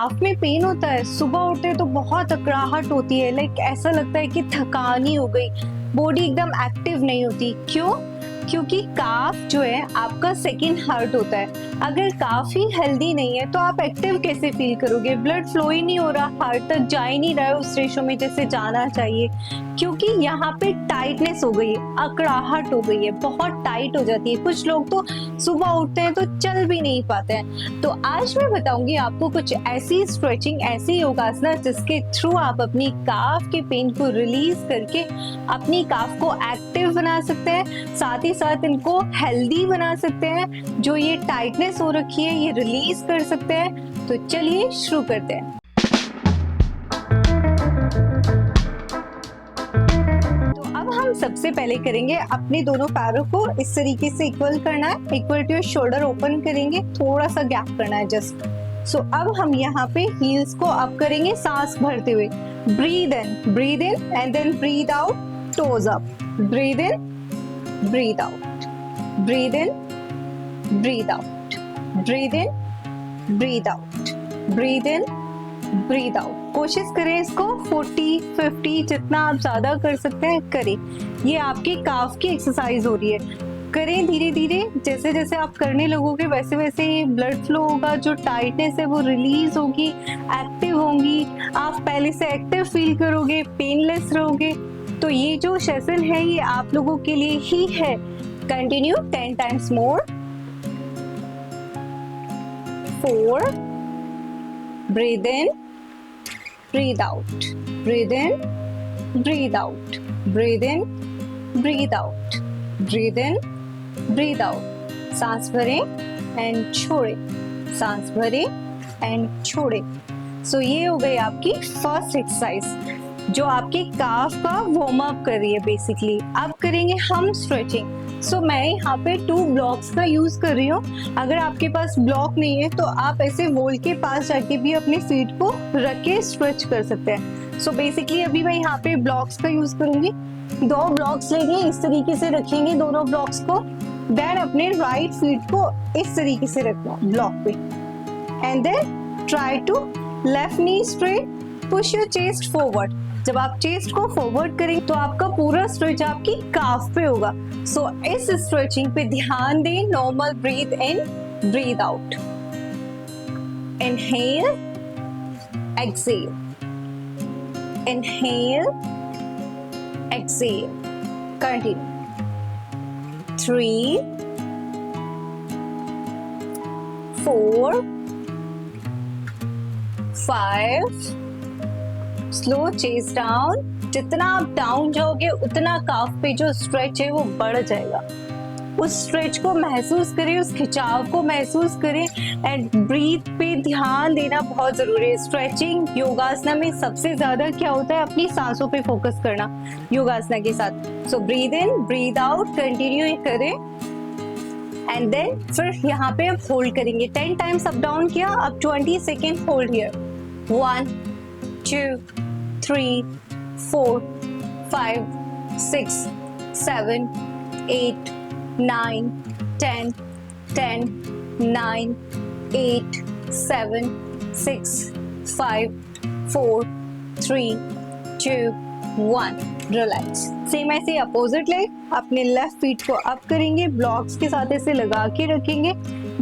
हाथ में पेन होता है, सुबह उठते तो बहुत अकड़ाहट होती है, लाइक ऐसा लगता है कि थकान ही हो गई, बॉडी एकदम एक्टिव नहीं होती। क्यों? क्योंकि काफ जो है आपका सेकंड हार्ट होता है। अगर काफ ही हेल्दी नहीं है तो आप एक्टिव कैसे फील करोगे? ब्लड फ्लो ही नहीं हो रहा, हार्ट तक जा ही नहीं रहा है उस रेशो में जैसे जाना चाहिए, क्योंकि यहाँ पे टाइटनेस हो गई है, अकड़ाहट हो गई है, बहुत टाइट हो जाती है। कुछ लोग तो सुबह उठते हैं तो चल भी नहीं पाते हैं। तो आज मैं बताऊंगी आपको कुछ ऐसी स्ट्रेचिंग, ऐसी योगासना जिसके थ्रू आप अपनी काफ के पेन को रिलीज करके अपनी काफ को एक्टिव बना सकते हैं, साथ ही साथ इनको हेल्दी बना सकते हैं। जो ये टाइटनेस हो रखी है ये रिलीज कर सकते हैं। तो चलिए शुरू करते हैं। तो अब हम सबसे पहले करेंगे अपने दोनों पैरों को इस तरीके से इक्वल करना है, इक्वल टू शोल्डर ओपन करेंगे, थोड़ा सा गैप करना है जस्ट। सो अब हम यहाँ पे हील्स को अप करेंगे सांस भरते हुए। Breathe in and then breathe out, toes up. Breathe in, breathe out, breathe in, breathe out, breathe in, breathe out, breathe in, breathe out. कोशिश करें इसको 40-50 जितना आप ज्यादा कर सकते हैं करें। ये आपकी काफ की एक्सरसाइज हो रही है, करें धीरे धीरे। जैसे जैसे आप करने लगोगे वैसे वैसे ये ब्लड फ्लो होगा, जो टाइटनेस है वो रिलीज होगी, एक्टिव होंगी, आप पहले से एक्टिव फील करोगे, पेनलेस रहोगे। तो ये जो सेशन है ये आप लोगों के लिए ही है। Continue 10 times more. 4, breathe in, breathe out, breathe in, breathe out, breathe in, breathe out, breathe in, breathe out। सांस भरें एंड छोड़ें, सांस भरें एंड छोड़ें। सो ये हो गई आपकी फर्स्ट एक्सरसाइज जो आपके काफ का वार्म अप कर रही है बेसिकली। अब करेंगे हम स्ट्रेचिंग। सो मैं यहाँ पे 2 ब्लॉक्स का यूज कर रही हूँ। अगर आपके पास ब्लॉक नहीं है तो आप ऐसे वॉल के पास जाके भी अपने फीट को रख के स्ट्रेच कर सकते हैं। सो बेसिकली अभी मैं यहाँ पे ब्लॉक्स का यूज करूंगी। 2 ब्लॉक्स लेंगे, इस तरीके से रखेंगे दोनों ब्लॉक्स को, देन अपने राइट फीट को इस तरीके से रखना ब्लॉक पे, and then try to left knee straight, push your chest forward. जब आप चेस्ट को फॉरवर्ड करेंगे तो आपका पूरा स्ट्रेच आपकी काफ पे होगा। सो इस स्ट्रेचिंग पे ध्यान दें। Normal breathe in, breathe out, inhale, exhale, inhale, exhale. Continue. 3, 4, 5। Slow chest down. जितना आप डाउन जाओगे उतना काफ पे जो स्ट्रेच है वो बढ़ जाएगा। उस स्ट्रेच को महसूस करें, उस खिंचाव को महसूस करें, एंड ब्रीथ पे ध्यान देना बहुत जरूरी है। स्ट्रेचिंग योगासना में सबसे ज्यादा क्या होता है, अपनी सांसों पे फोकस करना योगासना के साथ। So breathe in, breathe out, continue करें, एंड देन फिर यहाँ पे आप होल्ड करेंगे। 10 टाइम्स अप डाउन किया, अब 20 second hold here. 1, 2, 3, 4, 5, 6, 7, 8, 9, 10, 10, 9, 8, 7, 6, 5, 4, 3, 2, 1। Relax. Same ऐसे अपोजिट लेग, अपने लेफ्ट फीट को अप करेंगे, ब्लॉक्स के साथ ऐसे लगा के रखेंगे।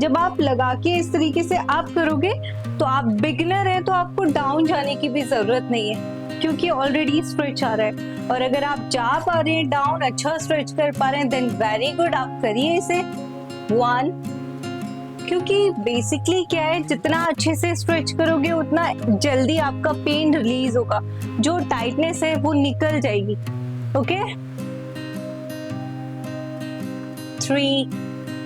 जब आप लगा के इस तरीके से अप करोगे तो आप बिगिनर हैं तो आपको डाउन जाने की भी जरूरत नहीं है, क्योंकि ऑलरेडी स्ट्रेच आ रहा है। और अगर आप जा पा रहे हैं डाउन, अच्छा स्ट्रेच कर पा रहे हैं, देन वेरी गुड, आप करिए इसे। 1, क्योंकि बेसिकली क्या है, जितना अच्छे से स्ट्रेच करोगे उतना जल्दी आपका पेन रिलीज होगा, जो टाइटनेस है वो निकल जाएगी। ओके। 3,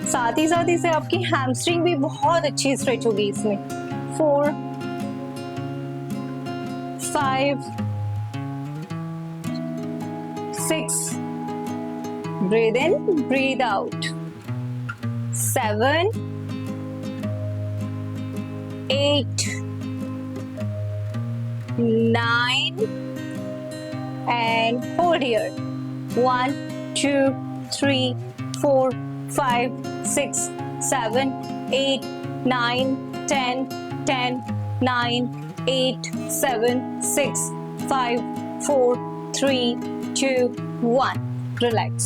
साथ ही साथ इसे आपकी हैमस्ट्रिंग भी बहुत अच्छी स्ट्रेच होगी इसमें। 4, 5, 6, breathe in, breathe out, 7, 8, 9, and hold here. 1, 2, 3, 4, 5, 6, 7, 8, 9, 10, 10, 9, 8, 7, 6, 5, 4, 3, 2, 1. Relax.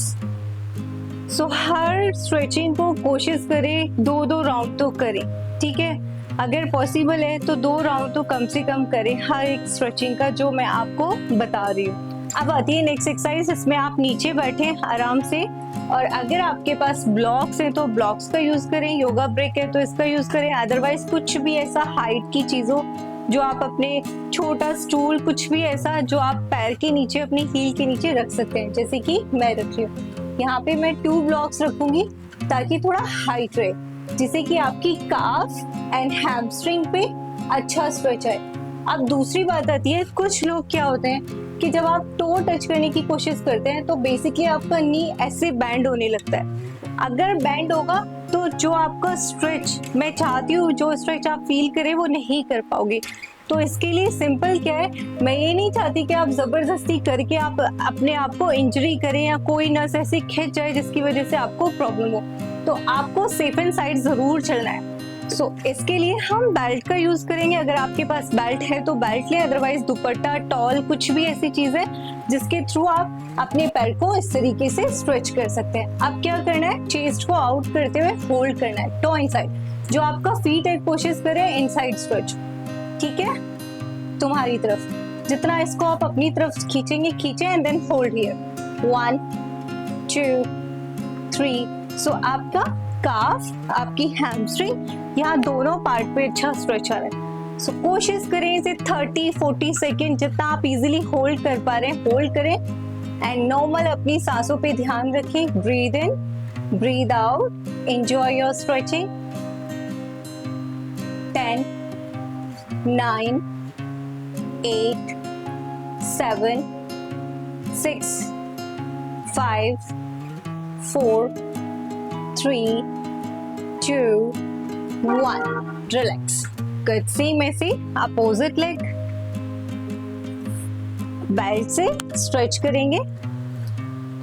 So her stretching को कोशिश करें 2-2 राउंड तो करें, ठीक है. अगर पॉसिबल है तो 2 राउंड तो कम से कम करें हर एक स्ट्रेचिंग का, जो मैं आपको बता रही हूँ. अब आती है नेक्स्ट एक्सरसाइज. इसमें आप नीचे बैठे आराम से, और अगर आपके पास ब्लॉक्स हैं तो ब्लॉक्स का यूज करें, योगा ब्रेक है तो इसका यूज करें. अदरवाइज कुछ भी ऐसा हाइट की चीजों जो आप अपने, छोटा स्टूल, कुछ भी ऐसा जो आप पैर के नीचे, अपनी हील के नीचे रख सकते हैं. जैसे कि मैं रख रही हूँ यहाँ पे, मैं 2 ब्लॉक्स रखूंगी ताकि थोड़ा हाइट रहे, जिससे कि आपकी काफ एंड हैमस्ट्रिंग पे अच्छा स्ट्रेच है. अब दूसरी बात आती है, कुछ लोग क्या होते हैं कि जब आप टो टच करने की कोशिश करते हैं तो बेसिकली आपका नी ऐसे बैंड होने लगता है. अगर बैंड होगा तो जो आपका स्ट्रेच मैं चाहती हूँ, जो स्ट्रेच आप फील करें, वो नहीं कर पाओगे. तो इसके लिए सिंपल क्या है, मैं ये नहीं चाहती कि आप जबरदस्ती करके आप अपने आप को इंजरी करें या कोई नस ऐसे खिंच जाए जिसकी वजह से आपको प्रॉब्लम हो. तो आपको सेफ एंड साइड जरूर चलना है. सो इसके लिए हम बेल्ट का यूज करेंगे. अगर आपके पास बेल्ट है तो बेल्ट ले, अदरवाइज दुपट्टा, टॉल, कुछ भी ऐसी चीज है जिसके थ्रू आप अपने पैर को इस तरीके से स्ट्रेच कर सकते हैं. अब क्या करना है, चेस्ट को आउट करते हुए होल्ड करना है, टो इनसाइड. जो आपका फीट एक कोशिश करे इनसाइड स्ट्रेच, ठीक है, तुम्हारी तरफ. जितना इसको आप अपनी तरफ खींचेंगे, खींचे एंड देन होल्ड हियर. 1, 2, 3. सो आपका काफ, आपकी हैमस्ट्रिंग, यहाँ दोनों पार्ट पे अच्छा स्ट्रेच आ रहा है. सो कोशिश करें इसे 30-40 सेकेंड, जितना आप इजीली होल्ड कर पा रहे हैं होल्ड करें. एंड नॉर्मल अपनी सांसों पे ध्यान रखें. Breathe in, breathe out, enjoy your stretching. 10, 9, 8, 7, 6, 5, 4, 3, 2, 1. Relax. Good. Same ऐसे अपोजिट लेग बेल्ट से स्ट्रेच करेंगे.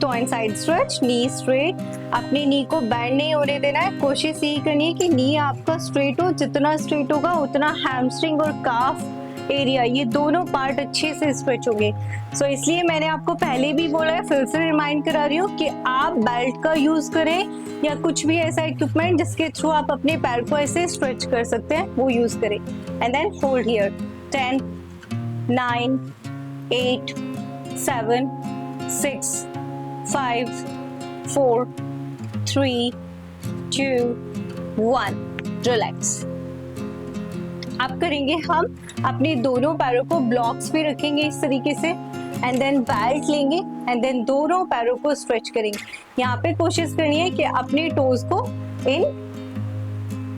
तो इनसाइड स्ट्रेच, नी स्ट्रेट. अपने नी को बैंड नहीं होने देना है. कोशिश यही करनी है कि नी आपका स्ट्रेट हो. जितना स्ट्रेट होगा उतना हैमस्ट्रिंग और काफ एरिया, ये दोनों पार्ट अच्छे से स्ट्रेच होंगे. सो इसलिए मैंने आपको पहले भी बोला है, फिर से रिमाइंड करा रही हूँ कि आप बेल्ट का यूज करें या कुछ भी ऐसा इक्विपमेंट जिसके थ्रू आप अपने पैर को ऐसे स्ट्रेच कर सकते हैं, वो यूज करें. And then hold here. 10, 9, 8, 7, 6, 5, 4, 3, 2, 1. Relax. अब करेंगे हम अपने दोनों पैरों को ब्लॉक्स पे रखेंगे इस तरीके से, एंड देन बेल्ट लेंगे एंड देन दोनों पैरों को स्ट्रेच करेंगे. यहाँ पे कोशिश करनी है कि अपने टोज को इन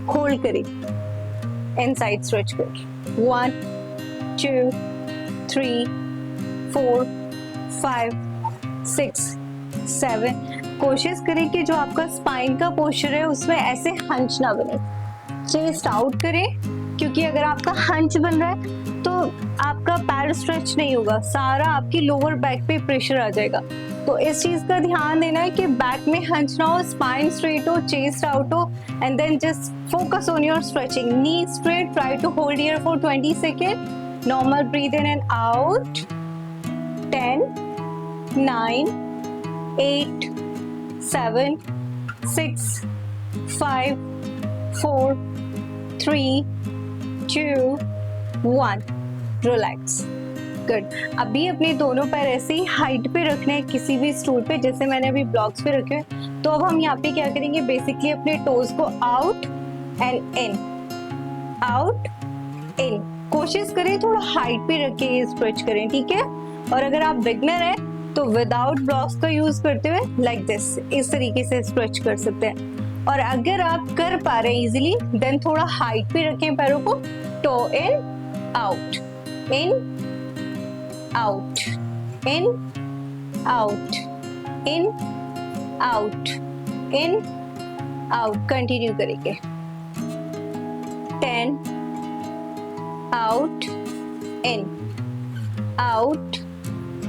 होल्ड करें, इनसाइड स्ट्रेच करें. 1, 2, 3, 4, 5, 6, 7. कोशिश करें कि जो आपका स्पाइन का पोस्चर है उसमें ऐसे हंच ना बने. चेस्ट आउट करें, क्योंकि अगर आपका हंच बन रहा है तो आपका पैर स्ट्रेच नहीं होगा, सारा आपकी लोअर बैक पे प्रेशर आ जाएगा. तो इस चीज का ध्यान देना है कि बैक में हंच ना हो, स्पाइन स्ट्रेट हो, चेस्ट आउट हो. And then just focus on your stretching. Knee straight, try to hold here for 20 second. Normal breathe in and out. 10, 9, 8, 7, 6, 5, 4, 3, 2, 1. Relax. Good. अभी अपने दोनों पैर ऐसे ही हाइट पे रखने हैं किसी भी स्टूल पे, जैसे मैंने अभी ब्लॉक्स पे रखे हैं. तो अब हम यहाँ पे क्या करेंगे, बेसिकली अपने टोज को आउट एंड इन, आउट इन. कोशिश करें थोड़ा हाइट पे रख के स्ट्रेच करें, ठीक है. और अगर आप बिगनर हैं तो विदाउट ब्लॉक्स का यूज करते हुए लाइक दिस, इस तरीके से स्ट्रेच कर सकते हैं. और अगर आप कर पा रहे हैं इजीली, देन थोड़ा हाइट पे रखें पैरों को. Toe in, out, in, out, in, out, in, out, in, out. Continue करेंगे. 10, out, in, out,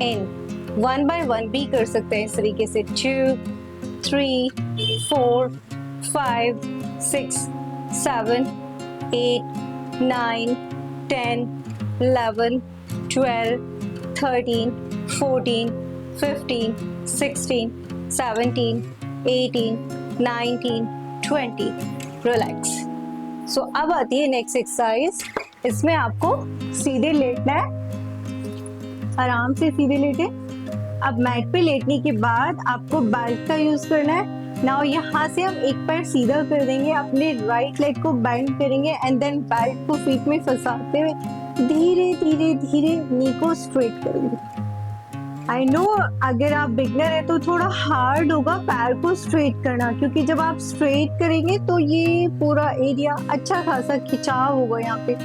in. 1 by 1 भी कर सकते हैं इस तरीके से. 2, 3, 4, 5, 6, 7, 8, 9, 10, 11, 12, 13, 14, 15, 16, 17, 18, 19, 20. रिलैक्स. सो अब आती है नेक्स्ट एक्सरसाइज. इसमें आपको सीधे लेटना है, आराम से सीधे लेटे. अब मैट पे लेटने के बाद आपको बेल्ट का यूज करना है. नाउ यहाँ से हम एक पैर सीधा कर देंगे, अपने राइट लेग को बेंड करेंगे एंड देन बेल्ट को फीट में फंसाते हुए धीरे धीरे धीरे नी को स्ट्रेट करेंगे. आई नो अगर आप बिगनर है तो थोड़ा हार्ड होगा पैर को स्ट्रेट करना, क्योंकि जब आप स्ट्रेट करेंगे तो ये पूरा एरिया अच्छा खासा खिंचाव होगा यहाँ पे.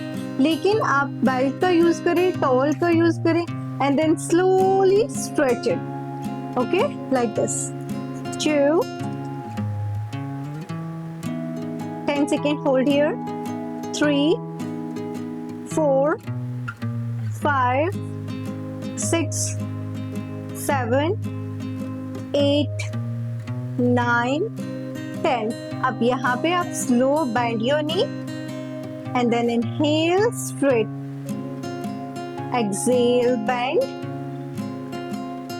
लेकिन आप बेल्ट का यूज करें, टॉवल का यूज करें and then slowly stretch it. Okay, like this. 2, 10 seconds hold here. 3, 4, 5, 6, 7, 8, 9, 10. अब यहाँ पे आप slow bend your knee and then inhale straight. Exhale bend.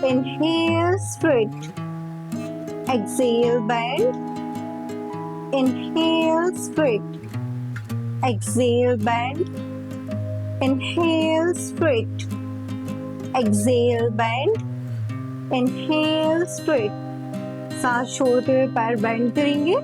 Inhale straight. Exhale bend. Inhale straight. Exhale bend. Inhale straight. Exhale bend. Inhale straight. सांस छोड़ते हुए पैर bend करेंगे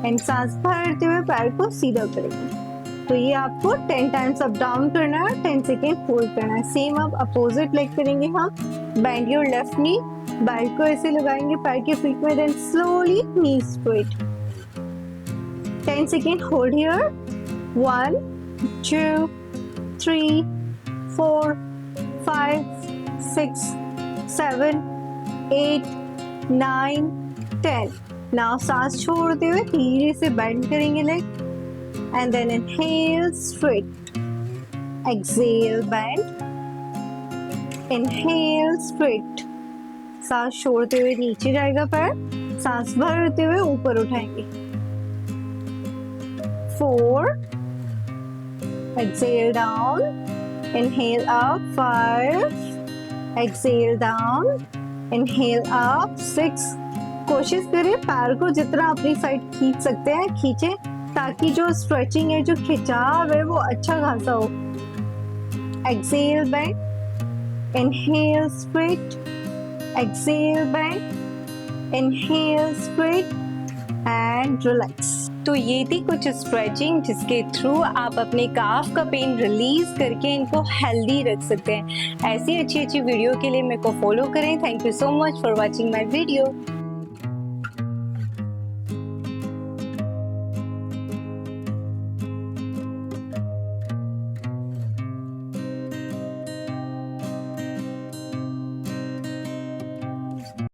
and सांस भरते हुए पैर को सीधा करेंगे. तो ये आपको 10 टाइम्स अप डाउन करना है, 10 सेकेंड होल्ड करना है. सेम अब अपोजिट लेग करेंगे हम. Bend your left knee, belt को ऐसे लगाएंगे पैर के फीट में, then slowly knee straight. 10 second hold here. 1, 2, 3, 4, 5, 6, 7, 8, 9, 10. Now सांस छोड़ते हुए धीरे से बेंड करेंगे leg and then inhale straight. Exhale bend. Inhale straight. सांस छोड़ते हुए नीचे जाएगा पैर, सांस भरते हुए ऊपर उठाएंगे. 4, exhale down, inhale up. 5, exhale down, inhale up. 6. कोशिश करें पैर को जितना अपनी साइड खींच सकते हैं खींचे, ताकि जो स्ट्रेचिंग है, जो खिंचाव है वो अच्छा खासा हो. Exhale bend. Inhale straight. Exhale bend. Inhale straight and relax. तो ये थी कुछ स्ट्रेचिंग जिसके थ्रू आप अपने काफ का पेन रिलीज करके इनको हेल्दी रख सकते हैं. ऐसी अच्छी अच्छी वीडियो के लिए मेरे को फॉलो करें. Thank you so much for watching my video.